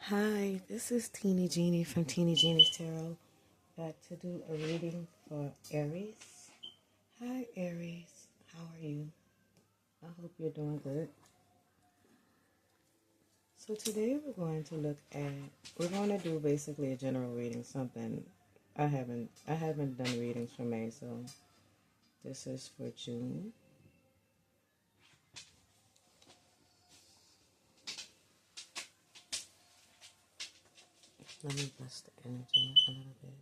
Hi, this is Teeny Genie from Teeny Genie's Tarot, back to do a reading for Aries. Hi Aries, how are you? I hope you're doing good. So today we're going to do basically a general reading, something I haven't done readings for May, so this is for June. Let me bless the energy a little bit.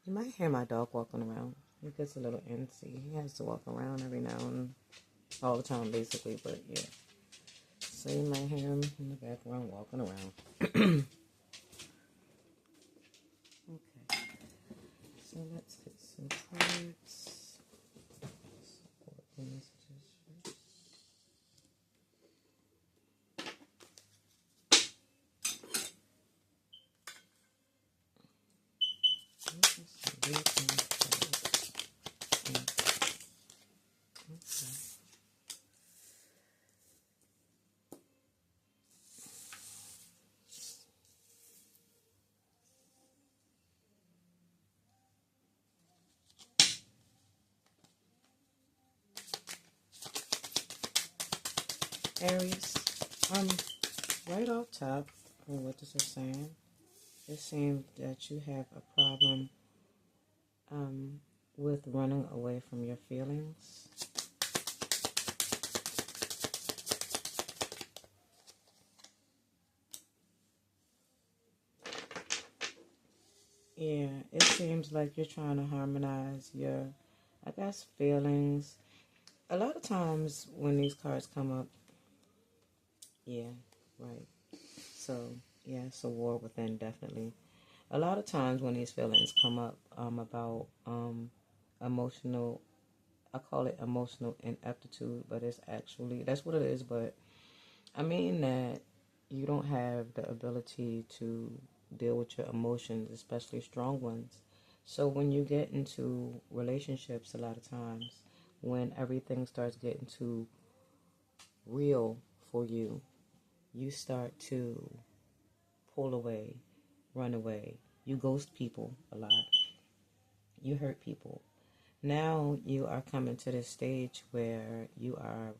You might hear my dog walking around. He gets a little antsy. He has to walk around every now and all the time, basically, but yeah. So you might hear him in the background walking around. Okay. So let's get some cards. Support the messages first. Aries, right off top of what this is saying, it seems that you have a problem with running away from your feelings. Yeah, it seems like you're trying to harmonize your, feelings. A lot of times when these cards come up, yeah, right. So, yeah, it's a war within, definitely. A lot of times when these feelings come up about emotional, I call it emotional ineptitude, but it's actually, that's what it is, but I mean that you don't have the ability to deal with your emotions, especially strong ones. So when you get into relationships, a lot of times, when everything starts getting too real for you, you start to pull away, run away. You ghost people a lot. You hurt people. Now you are coming to this stage where you are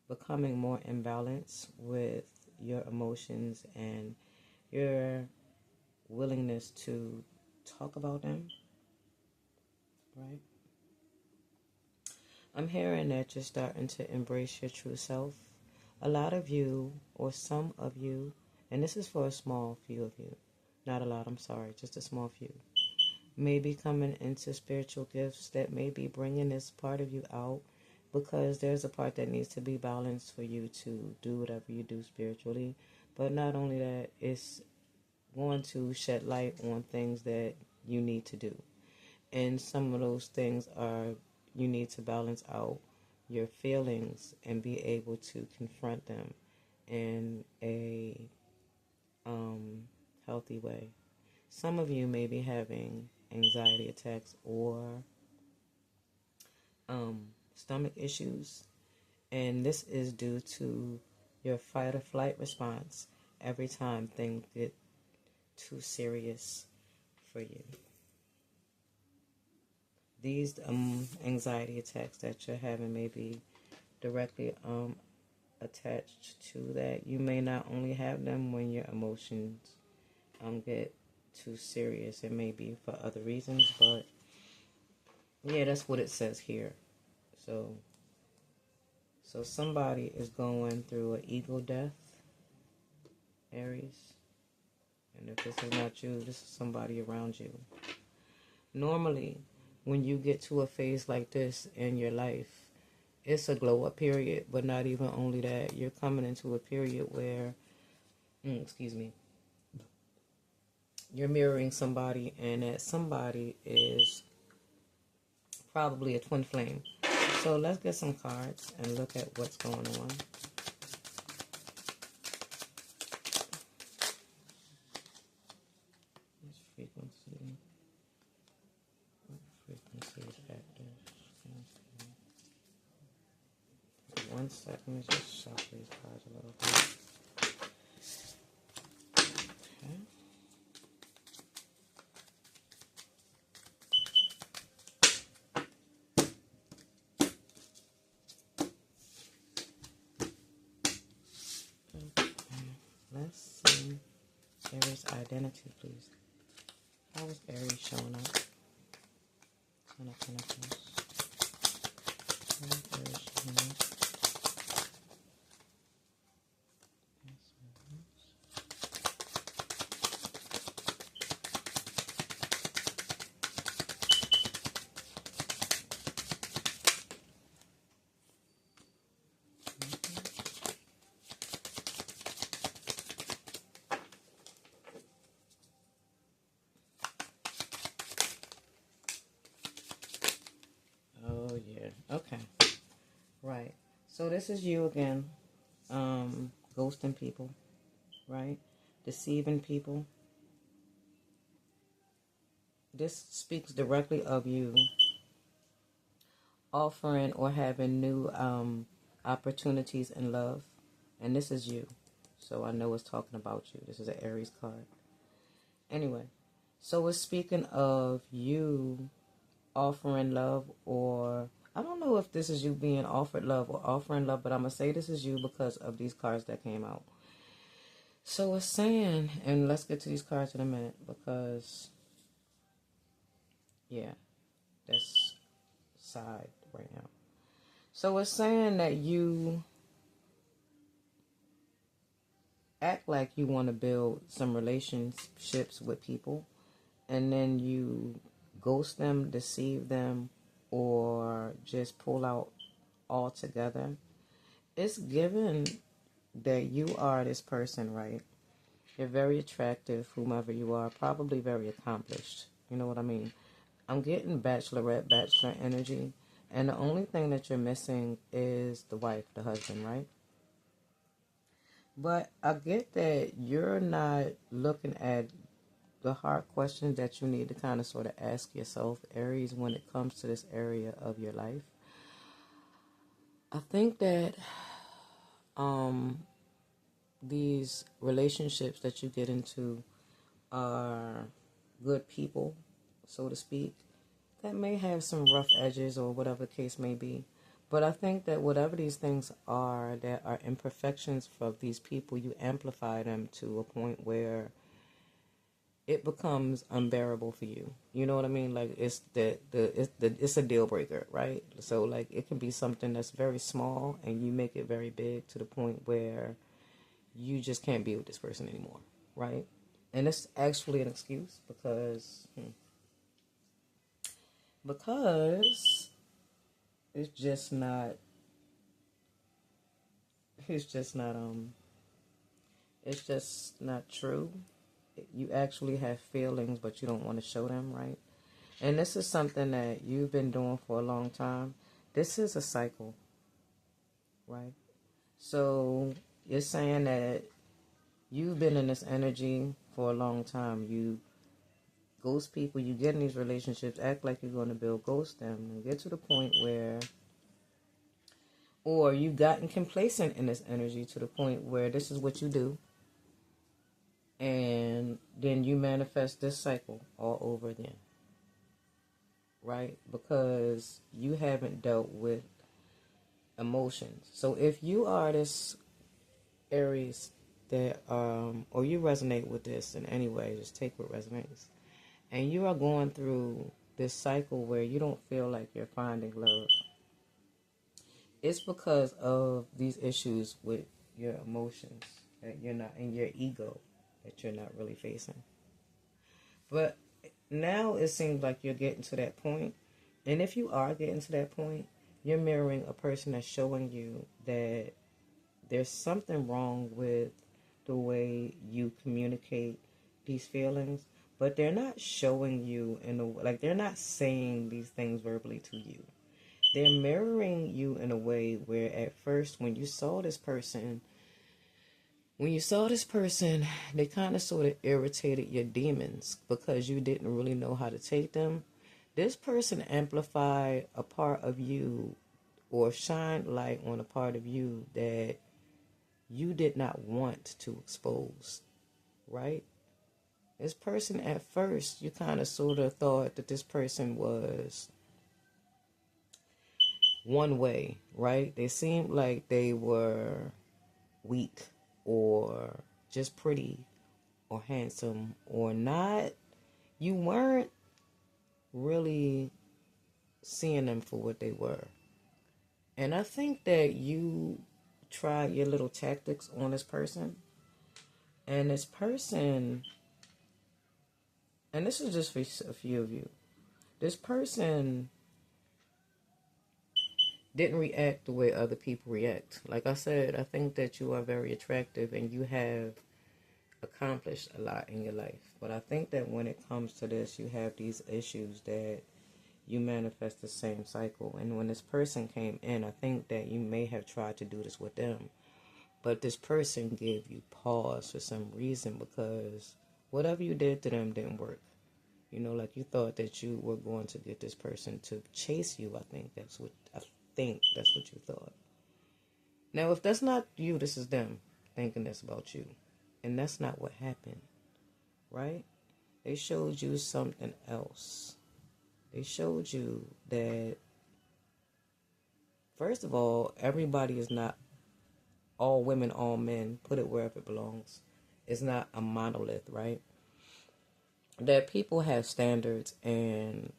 becoming more imbalanced with your emotions and your willingness to talk about them, right? I'm hearing that you're starting to embrace your true self. A lot of you, or some of you, and this is for a small few of you, not a lot, I'm sorry, just a small few, may be coming into spiritual gifts that may be bringing this part of you out, because there's a part that needs to be balanced for you to do whatever you do spiritually. But not only that, it's going to shed light on things that you need to do. And some of those things are, you need to balance out your feelings and be able to confront them in a healthy way. Some of you may be having anxiety attacks or stomach issues, and this is due to your fight or flight response every time things get too serious for you. These anxiety attacks that you're having may be directly attached to that. You may not only have them when your emotions get too serious. It may be for other reasons, but yeah, that's what it says here. So somebody is going through an ego death, Aries. And if this is not you, this is somebody around you. Normally, when you get to a phase like this in your life, it's a glow up period, but not even only that. You're coming into a period where, you're mirroring somebody, and that somebody is probably a twin flame. So let's get some cards and look at what's going on. This frequency. What frequency is active? 1 second. Let's just shuffle these cards a little bit. Let's see. Aries identity, please. How is Aries showing up? Ten of Pentacles. How is Aries showing up? Oh, yeah. Okay. Right. So this is you again. Ghosting people. Right? Deceiving people. This speaks directly of you offering or having new opportunities in love. And this is you. So I know it's talking about you. This is an Aries card. Anyway. So it's speaking of you offering love, or I don't know if this is you being offered love or offering love, but I'm going to say this is you because of these cards that came out. So it's saying, and let's get to these cards in a minute because, yeah, that's side right now. So it's saying that you act like you want to build some relationships with people, and then you ghost them, deceive them, or just pull out altogether. It's given that you are this person, right? You're very attractive, whomever you are, probably very accomplished. You know what I mean? I'm getting bachelorette, bachelor energy, and the only thing that you're missing is the wife, the husband, right? But I get that you're not looking at the hard questions that you need to kind of sort of ask yourself, Aries, when it comes to this area of your life. I think that these relationships that you get into are good people, so to speak, that may have some rough edges or whatever the case may be. But I think that whatever these things are that are imperfections for these people, you amplify them to a point where it becomes unbearable for you. You know what I mean? Like it's a deal breaker, right? So like it can be something that's very small and you make it very big to the point where you just can't be with this person anymore, right? And it's actually an excuse because it's just not it's just not it's just not true. You actually have feelings, but you don't want to show them, right? And this is something that you've been doing for a long time. This is a cycle, right? So you're saying that you've been in this energy for a long time. You ghost people, you get in these relationships, act like you're going to build, ghost them, and get to the point where, or you've gotten complacent in this energy to the point where this is what you do, and then you manifest this cycle all over again, right? Because you haven't dealt with emotions. So if you are this Aries that, or you resonate with this in any way, just take what resonates, and you are going through this cycle where you don't feel like you're finding love, it's because of these issues with your emotions that you're not, and your ego that you're not really facing. But now it seems like you're getting to that point. And if you are getting to that point, you're mirroring a person that's showing you that there's something wrong with the way you communicate these feelings, but they're not showing you in a, like they're not saying these things verbally to you. They're mirroring you in a way where at first when you saw this person, they kind of sort of irritated your demons because you didn't really know how to take them. This person amplified a part of you or shined light on a part of you that you did not want to expose, right? This person at first, you kind of sort of thought that this person was one way, right? They seemed like they were weak or just pretty or handsome or not, you weren't really seeing them for what they were. And I think that you tried your little tactics on this person. And this person, and this is just for a few of you, this person didn't react the way other people react. Like I said, I think that you are very attractive and you have accomplished a lot in your life. But I think that when it comes to this, you have these issues that you manifest the same cycle. And when this person came in, I think that you may have tried to do this with them. But this person gave you pause for some reason because whatever you did to them didn't work. You know, like you thought that you were going to get this person to chase you. I think that's what you thought. Now, if that's not you, this is them thinking this about you. And that's not what happened, right? They showed you something else. They showed you that, first of all, everybody is not all women, all men. Put it wherever it belongs. It's not a monolith, right? That people have standards and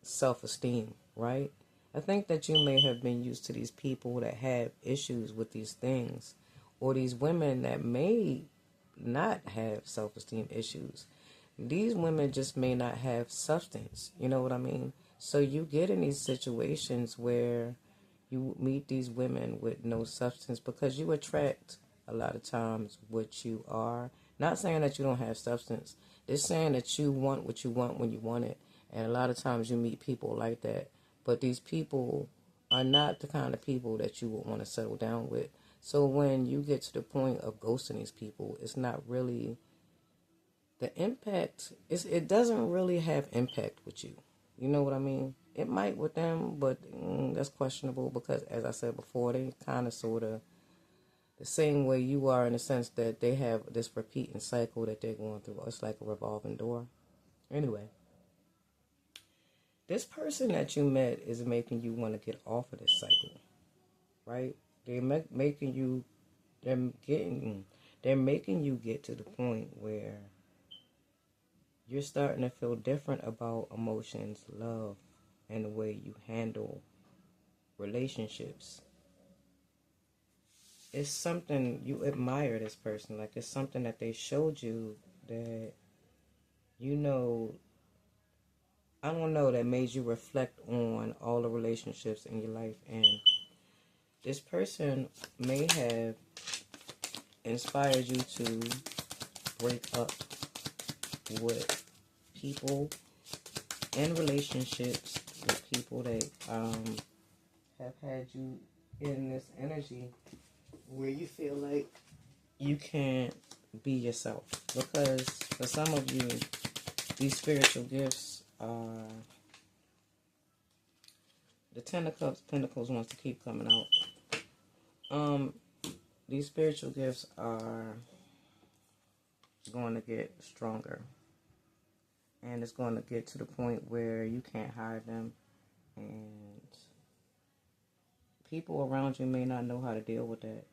self-esteem, right? I think that you may have been used to these people that have issues with these things, or these women that may not have self-esteem issues. These women just may not have substance, you know what I mean? So you get in these situations where you meet these women with no substance because you attract a lot of times what you are. Not saying that you don't have substance. It's saying that you want what you want when you want it. And a lot of times you meet people like that. But these people are not the kind of people that you would want to settle down with. So when you get to the point of ghosting these people, it's not really the impact. It doesn't really have impact with you. You know what I mean? It might with them, but that's questionable because, as I said before, they kind of sort of the same way you are in the sense that they have this repeating cycle that they're going through. It's like a revolving door. Anyway, this person that you met is making you want to get off of this cycle, right? They're making you get to the point where you're starting to feel different about emotions, love, and the way you handle relationships. It's something you admire this person. Like it's something that they showed you that, you know, I don't know, that made you reflect on all the relationships in your life. And this person may have inspired you to break up with people in relationships with people that have had you in this energy where you feel like you can't be yourself. Because for some of you, these spiritual gifts are... The Ten of Cups, Pentacles wants to keep coming out. These spiritual gifts are going to get stronger. And it's going to get to the point where you can't hide them. And people around you may not know how to deal with that.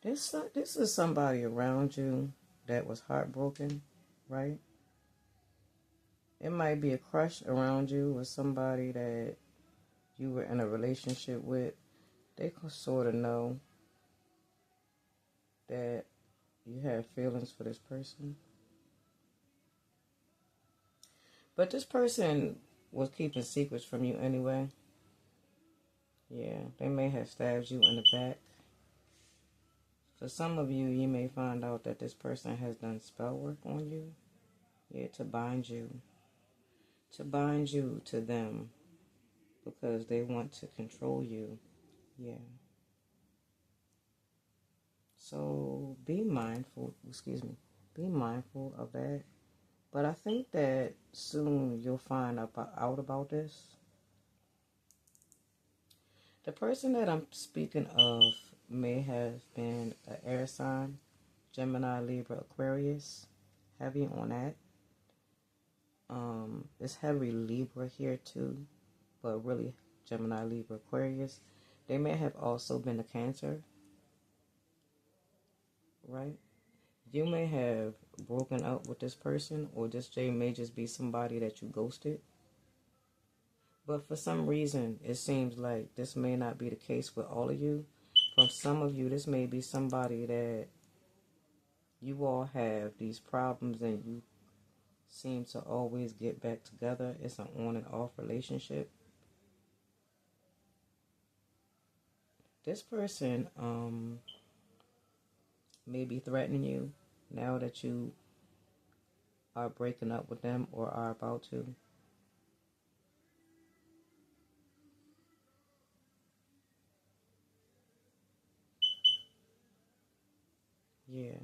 This is somebody around you that was heartbroken, right? It might be a crush around you or somebody that you were in a relationship with. They can sort of know that you have feelings for this person. But this person was keeping secrets from you anyway. Yeah, they may have stabbed you in the back. For some of you, you may find out that this person has done spell work on you. Yeah, to bind you. To bind you to them. Because they want to control you. Yeah. So be mindful, be mindful of that. But I think that soon you'll find out about this. The person that I'm speaking of may have been an air sign, Gemini, Libra, Aquarius. Heavy on that. It's heavy Libra here too, but really Gemini, Libra, Aquarius. They may have also been a Cancer, right? You may have broken up with this person, or this may just be somebody that you ghosted. But for some reason, it seems like this may not be the case with all of you. For some of you, this may be somebody that you all have these problems and you seem to always get back together. It's an on and off relationship. This person may be threatening you now that you are breaking up with them or are about to. Yeah.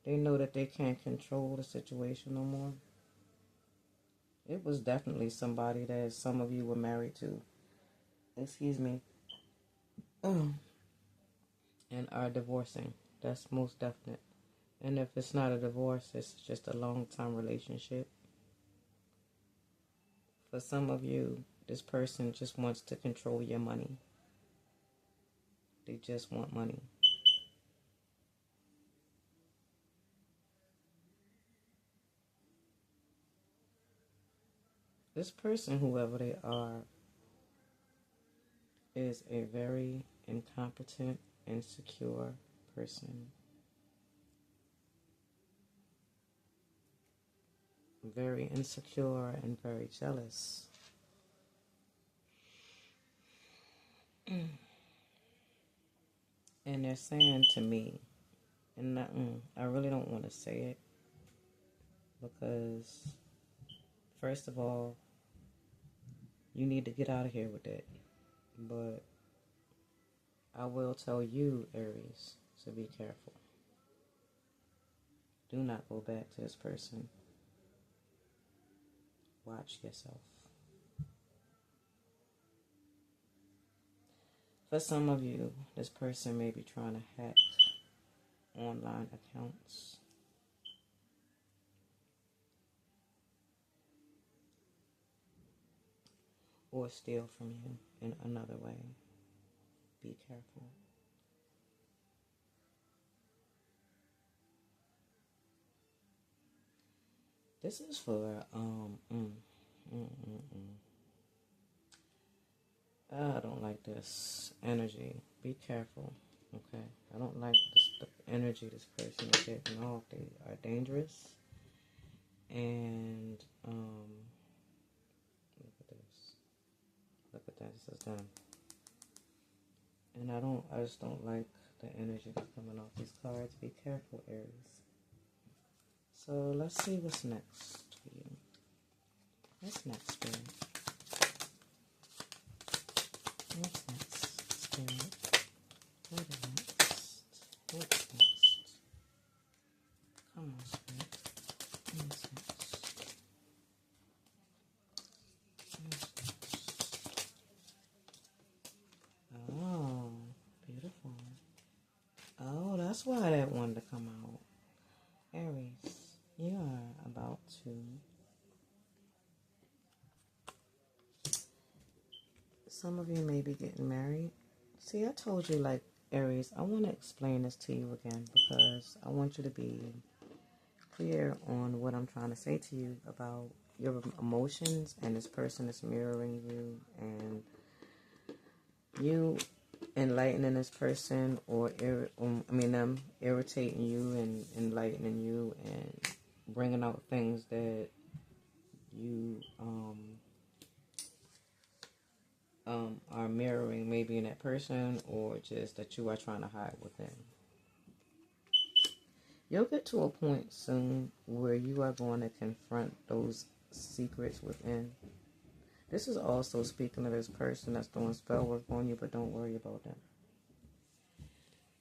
They know that they can't control the situation no more. It was definitely somebody that some of you were married to. Excuse me. And are divorcing. That's most definite. And if it's not a divorce, it's just a long-time relationship. For some of you, this person just wants to control your money. They just want money. This person, whoever they are, is a very incompetent, insecure person. Very insecure and very jealous. And they're saying to me, and I really don't want to say it, because first of all, you need to get out of here with that. But I will tell you, Aries, to be careful. Do not go back to this person. Watch yourself. For some of you, this person may be trying to hack online accounts. Or steal from you in another way. Be careful. This is for, I don't like this energy. Be careful, okay? I don't like the energy this person is getting off. They are dangerous. And, look at this. Look at that, this is done. And I just don't like the energy that's coming off these cards. Be careful, Aries. So let's see what's next for you. What's next, Spirit? What's next, Spirit? What is next? What's next? Come on, Spirit. What's next? Oh, beautiful. Oh, that's why that wanted to come out. Aries, you are about to... Some of you may be getting married. See, I told you, like, Aries, I want to explain this to you again because I want you to be clear on what I'm trying to say to you about your emotions, and this person is mirroring you, and you enlightening this person, or them irritating you and enlightening you and bringing out things that you are mirroring maybe in that person, or just that you are trying to hide within. You'll get to a point soon where you are going to confront those secrets within. This is also speaking of this person that's doing spell work on you, but don't worry about them.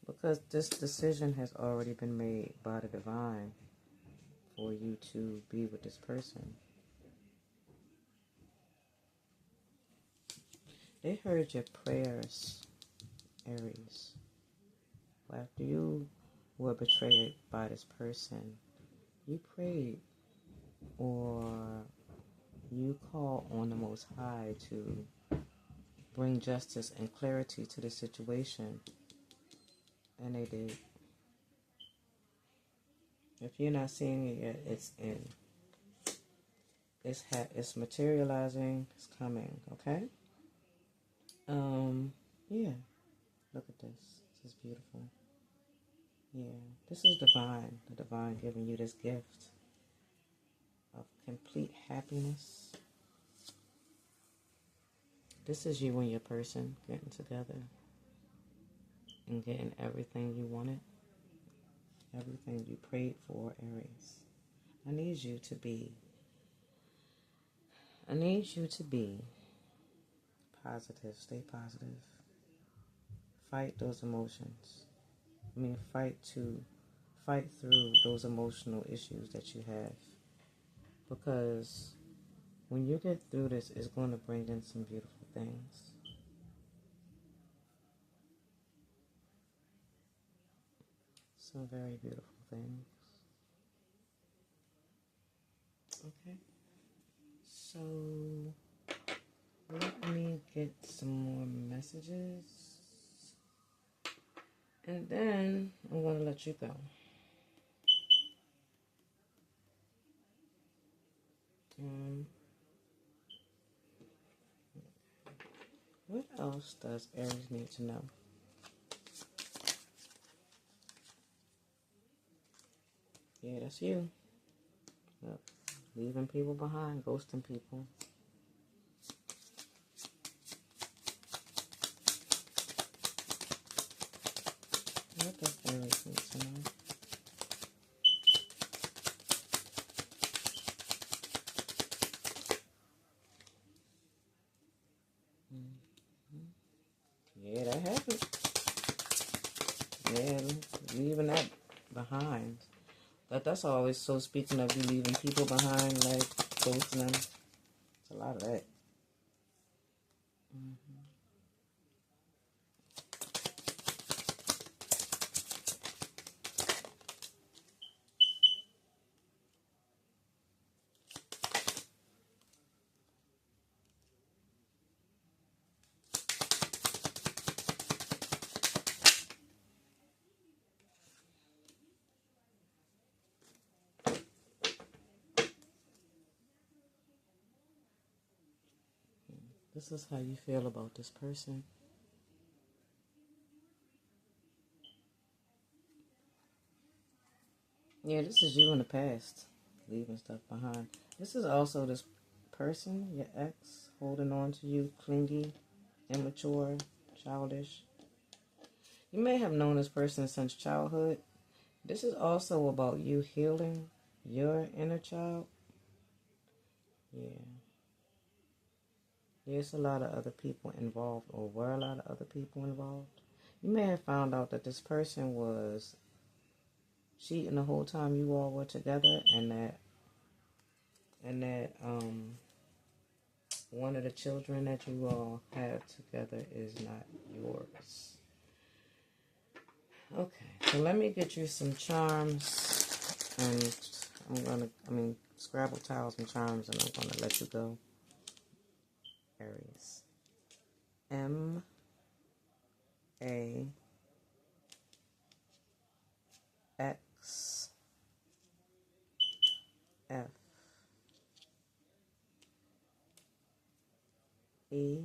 Because this decision has already been made by the divine for you to be with this person. They heard your prayers, Aries. After you were betrayed by this person, you prayed or you call on the Most High to bring justice and clarity to the situation, and they did. If you're not seeing it yet, it's in. It's materializing. It's coming. Okay. Yeah. Look at this. This is beautiful. Yeah. This is divine. The divine giving you this gift of complete happiness. This is you and your person getting together and getting everything you wanted, everything you prayed for, Aries. I need you to be positive. Stay positive. Fight those emotions. Fight through those emotional issues that you have. Because when you get through this, it's going to bring in some beautiful things. Some very beautiful things. Okay. So, let me get some more messages. And then I'm going to let you go. What else does Aries need to know? Yeah, that's you. Yep. Leaving people behind, ghosting people. What does Aries need to know? Yeah, that happened. Yeah, leaving that behind. But that's always so. Speaking of you leaving people behind, like ghosting them, it's a lot of that. This is how you feel about this person. Yeah, this is you in the past, leaving stuff behind. This is also this person, your ex, holding on to you, clingy, immature, childish. You may have known this person since childhood. This is also about you healing your inner child. Yeah. There's a lot of other people involved, or were a lot of other people involved. You may have found out that this person was cheating the whole time you all were together, and that one of the children that you all have together is not yours. Okay, so let me get you some charms, and Scrabble tiles and charms, and I'm gonna let you go. Aries. M A X F E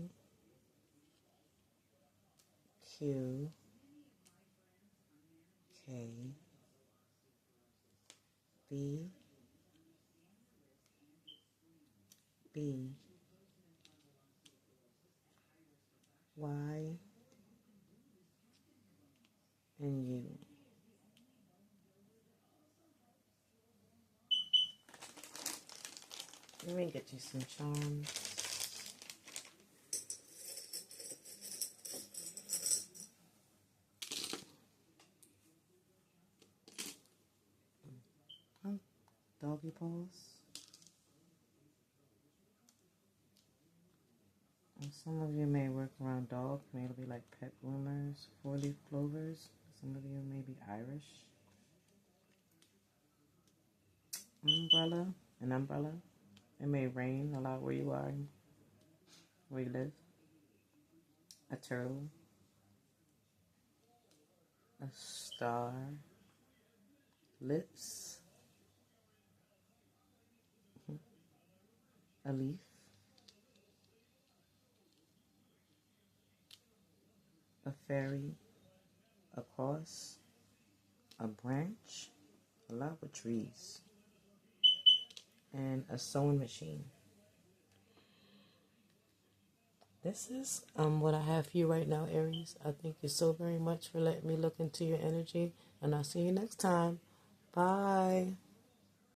Q K B B Y and U. Let me get you some charms. Doggy paws. And some of you may work around dogs, maybe like pet groomers, 4-leaf clovers. Some of you may be Irish. an umbrella. It may rain a lot where you are, where you live. A turtle, a star, lips, a leaf, a fairy, a cross, a branch, a lot of trees, and a sewing machine. This is what I have for you right now, Aries. I thank you so very much for letting me look into your energy, and I'll see you next time.